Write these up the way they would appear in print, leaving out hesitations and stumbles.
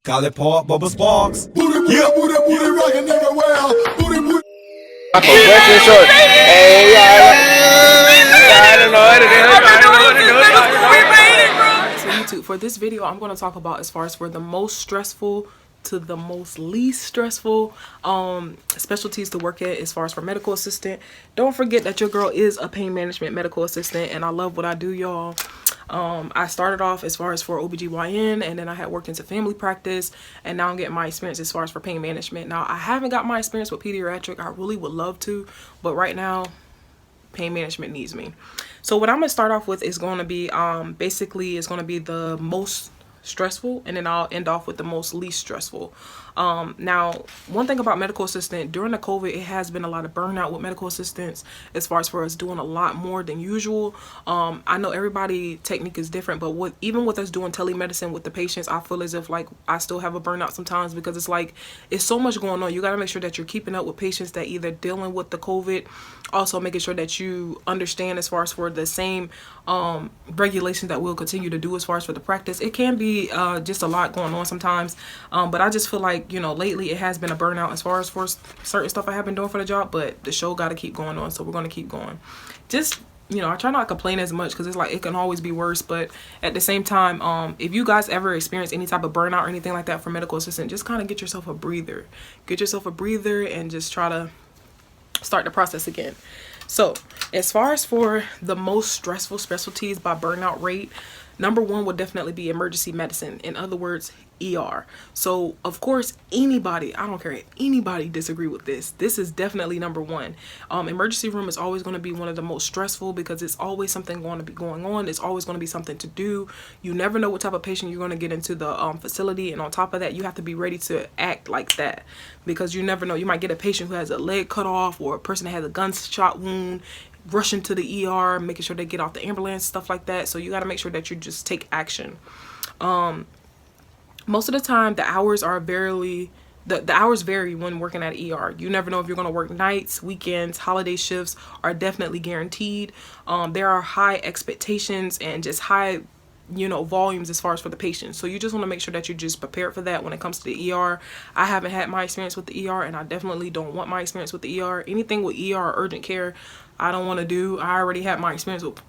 Call it Park Bubba Sparks. Booty, booty, booty, booty, rockin' everywhere. Booty, booty. Short. Hey, I don't know what to do. So YouTube, for this video, I'm going to talk about as far as for the most stressful to the most least stressful specialties to work at as far as for medical assistant. Don't forget that your girl is a pain management medical assistant, and I love what I do, y'all. I started off as far as for OBGYN, and then I had worked into family practice, and now I'm getting my experience as far as for pain management. Now, I haven't got my experience with pediatric. I really would love to, but right now, pain management needs me. So what I'm going to start off with is going to be basically is going to be the most stressful, and then I'll end off with the most least stressful. Now, one thing about medical assistant, during the COVID, it has been a lot of burnout with medical assistants as far as for us doing a lot more than usual. I know everybody technique is different, but even with us doing telemedicine with the patients, I feel as if like I still have a burnout sometimes, because it's like it's so much going on. You got to make sure that you're keeping up with patients that either dealing with the COVID, also making sure that you understand as far as for the same regulations that we'll continue to do as far as for the practice. It can be just a lot going on sometimes, but I just feel like, you know, lately it has been a burnout as far as for certain stuff I have been doing for the job, but the show got to keep going on, so we're going to keep going. Just, you know, I try not to complain as much, because it's like it can always be worse, but at the same time, if you guys ever experience any type of burnout or anything like that for medical assistant, just kind of get yourself a breather. Get yourself a breather and just try to start the process again. So as far as for the most stressful specialties by burnout rate, number one would definitely be emergency medicine. In other words, ER. So of course, anybody, I don't care if anybody disagree with this, this is definitely number one. Emergency room is always going to be one of the most stressful, because it's always something going to be going on. It's always going to be something to do. You never know what type of patient you're going to get into the facility, and on top of that, you have to be ready to act like that, because you never know. You might get a patient who has a leg cut off, or a person that has a gunshot wound, rushing to the ER, making sure they get off the ambulance, stuff like that. So you got to make sure that you just take action. Most of the time, the hours are the hours vary when working at ER. You never know if you're going to work nights, weekends, holiday shifts are definitely guaranteed. There are high expectations and just high, you know, volumes as far as for the patient. So you just want to make sure that you're just prepared for that when it comes to the ER. I haven't had my experience with the ER, and I definitely don't want my experience with the ER. Anything with ER or urgent care, I don't want to do. I already had my experience with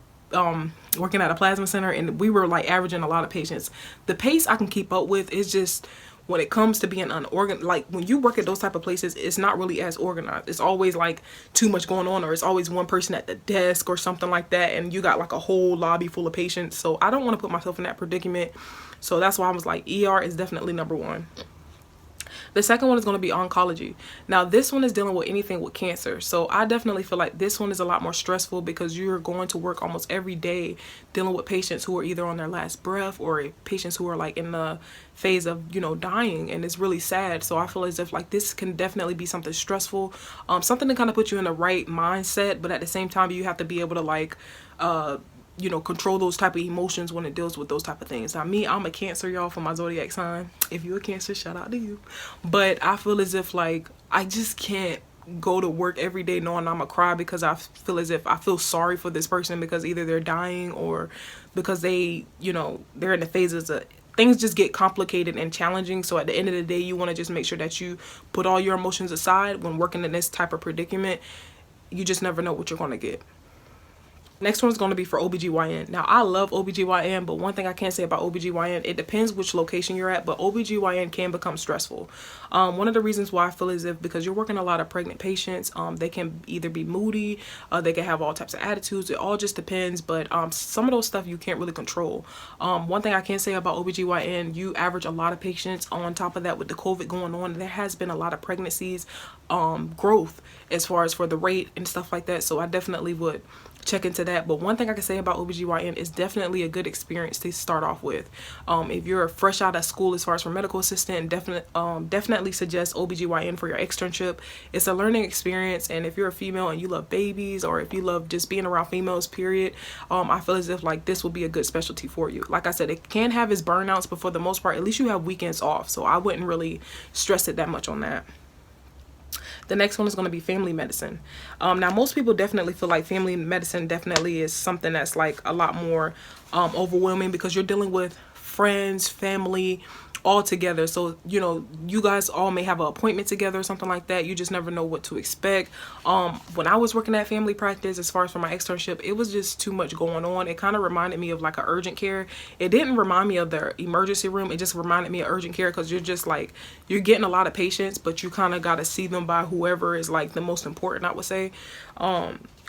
working at a plasma center, and we were like averaging a lot of patients. The pace I can keep up with is just, when it comes to being unorganized, like when you work at those type of places, it's not really as organized. It's always like too much going on, or it's always one person at the desk or something like that, and you got like a whole lobby full of patients. So I don't want to put myself in that predicament. So that's why I was like, ER is definitely number one. The second one is going to be oncology. Now, this one is dealing with anything with cancer. So I definitely feel like this one is a lot more stressful, because you're going to work almost every day dealing with patients who are either on their last breath, or patients who are like in the phase of, you know, dying, and it's really sad. So I feel as if like this can definitely be something stressful, something to kind of put you in the right mindset, but at the same time, you have to be able to like you know, control those type of emotions when it deals with those type of things. Now, me, I'm a Cancer, y'all, for my zodiac sign. If you're a Cancer, shout out to you. But I feel as if like I just can't go to work every day knowing I'm gonna cry, because I feel as if I feel sorry for this person, because either they're dying, or because they, you know, they're in the phases of things just get complicated and challenging. So at the end of the day, you want to just make sure that you put all your emotions aside when working in this type of predicament. You just never know what you're going to get. Next one is going to be for OBGYN. Now, I love OBGYN, but one thing I can say about OBGYN, it depends which location you're at, but OBGYN can become stressful. One of the reasons why I feel is because you're working a lot of pregnant patients, they can either be moody, they can have all types of attitudes. It all just depends, but some of those stuff you can't really control. One thing I can say about OBGYN, you average a lot of patients. On top of that, with the COVID going on, there has been a lot of pregnancies, growth as far as for the rate and stuff like that. So I definitely would check into that. But one thing I can say about OBGYN is definitely a good experience to start off with. If you're fresh out of school as far as for medical assistant, definitely suggest OBGYN for your externship. It's a learning experience, and if you're a female and you love babies, or if you love just being around females, period, I feel as if like this will be a good specialty for you. Like I said, it can have its burnouts, but for the most part, at least you have weekends off, so I wouldn't really stress it that much on that. The next one is going to be family medicine. Now, most people definitely feel like family medicine definitely is something that's like a lot more overwhelming, because you're dealing with friends, family, all together. So, you know, you guys all may have an appointment together or something like that. You just never know what to expect. When I was working at family practice, as far as for my externship, it was just too much going on. It kind of reminded me of like an urgent care. It didn't remind me of the emergency room. It just reminded me of urgent care, because you're just like, you're getting a lot of patients, but you kind of got to see them by whoever is like the most important, I would say.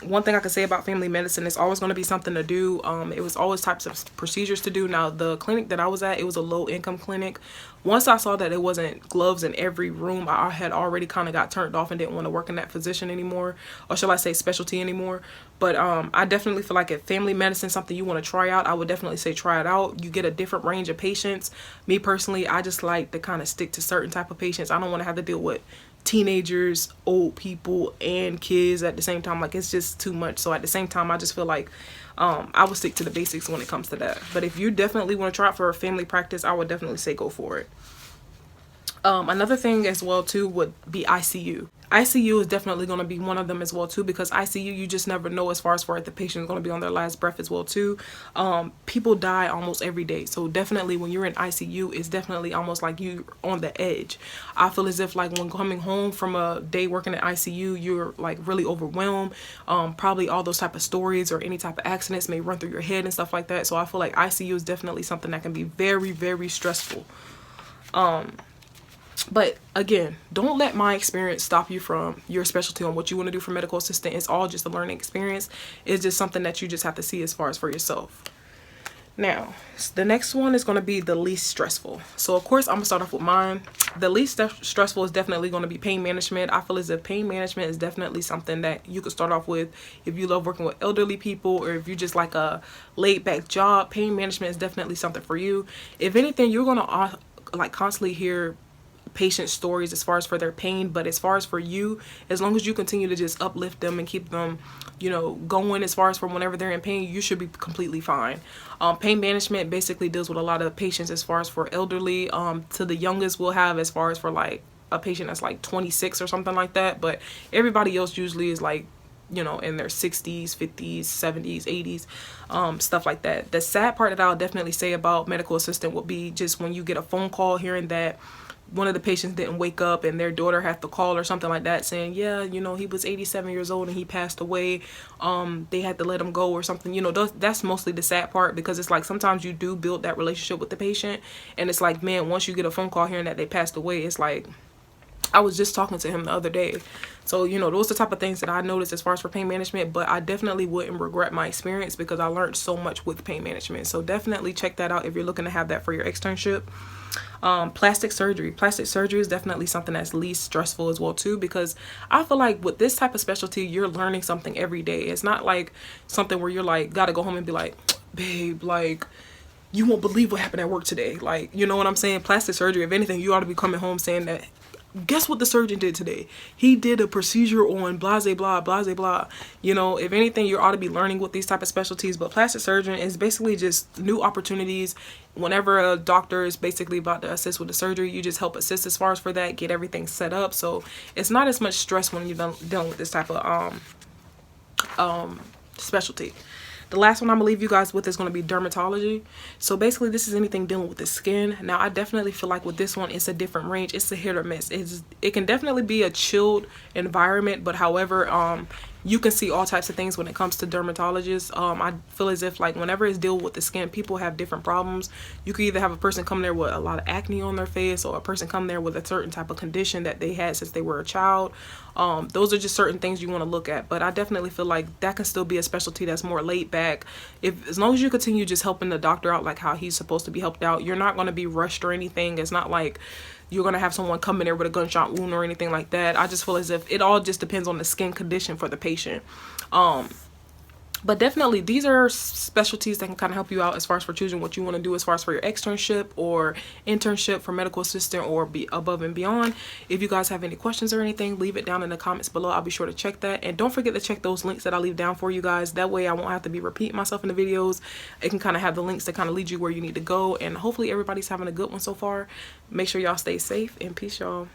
One thing I can say about family medicine, it's always going to be something to do. It was always types of procedures to do. Now, the clinic that I was at, it was a low income clinic. Once I saw that it wasn't gloves in every room, I had already kind of got turned off and didn't want to work in that physician anymore, or shall I say specialty anymore. But I definitely feel like if family medicine is something you want to try out, I would definitely say try it out. You get a different range of patients. Me personally, I just like to kind of stick to certain type of patients. I don't want to have to deal with teenagers, old people, and kids at the same time. Like, it's just too much. So at the same time, I just feel like I would stick to the basics when it comes to that. But if you definitely want to try it for a family practice, I would definitely say go for it. Another thing as well too would be ICU. ICU is definitely going to be one of them as well too, because ICU, you just never know as far as the patient is going to be on their last breath as well too. People die almost every day, so definitely when you're in ICU, it's definitely almost like you on the edge. I feel as if like when coming home from a day working at ICU, you're like really overwhelmed. Probably all those type of stories or any type of accidents may run through your head and stuff like that. So I feel like ICU is definitely something that can be very, very stressful. But again, don't let my experience stop you from your specialty on what you want to do for medical assistant. It's all just a learning experience. It's just something that you just have to see as far as for yourself. Now, the next one is going to be the least stressful. So of course, I'm going to start off with mine. The least stressful is definitely going to be pain management. I feel as if pain management is definitely something that you could start off with if you love working with elderly people, or if you just like a laid back job. Pain management is definitely something for you. If anything, you're going to like constantly hear patient stories as far as for their pain, but as far as for you, as long as you continue to just uplift them and keep them, you know, going as far as for whenever they're in pain, you should be completely fine. Pain management basically deals with a lot of patients as far as for elderly, to the youngest we'll have as far as for like a patient that's like 26 or something like that, but everybody else usually is like, you know, in their 60s, 50s, 70s, 80s, stuff like that. The sad part that I'll definitely say about medical assistant would be just when you get a phone call hearing that one of the patients didn't wake up and their daughter had to call or something like that saying, yeah, you know, he was 87 years old and he passed away. They had to let him go or something. You know, that's mostly the sad part, because it's like sometimes you do build that relationship with the patient, and it's like, man, once you get a phone call hearing that they passed away, it's like, I was just talking to him the other day. So, you know, those are the type of things that I noticed as far as for pain management, but I definitely wouldn't regret my experience because I learned so much with pain management. So definitely check that out if you're looking to have that for your externship. Plastic surgery. Plastic surgery is definitely something that's least stressful as well too, because I feel like with this type of specialty, you're learning something every day. It's not like something where you're like, gotta go home and be like, babe, like, you won't believe what happened at work today. Like, you know what I'm saying? Plastic surgery, if anything, you ought to be coming home saying that, guess what the surgeon did today? He did a procedure on blah, blah, blah, blah. You know, if anything, you ought to be learning with these type of specialties. But plastic surgeon is basically just new opportunities. Whenever a doctor is basically about to assist with the surgery, you just help assist as far as for that, get everything set up. So it's not as much stress when you're dealing with this type of specialty. The last one I'm gonna leave you guys with is gonna be dermatology. So basically this is anything dealing with the skin. Now I definitely feel like with this one, it's a different range. It's a hit or miss. It can definitely be a chilled environment, but however, you can see all types of things when it comes to dermatologists. I feel as if like whenever it's dealing with the skin, people have different problems. You could either have a person come there with a lot of acne on their face, or a person come there with a certain type of condition that they had since they were a child. Those are just certain things you want to look at, but I definitely feel like that can still be a specialty that's more laid back. As long as you continue just helping the doctor out like how he's supposed to be helped out, you're not going to be rushed or anything. It's not like you're going to have someone come in there with a gunshot wound or anything like that. I just feel as if it all just depends on the skin condition for the patient. But definitely these are specialties that can kind of help you out as far as for choosing what you want to do as far as for your externship or internship for medical assistant or be above and beyond. If you guys have any questions or anything, leave it down in the comments below. I'll be sure to check that. And don't forget to check those links that I leave down for you guys. That way I won't have to be repeating myself in the videos. It can kind of have the links that kind of lead you where you need to go. And hopefully everybody's having a good one so far. Make sure y'all stay safe and peace, y'all.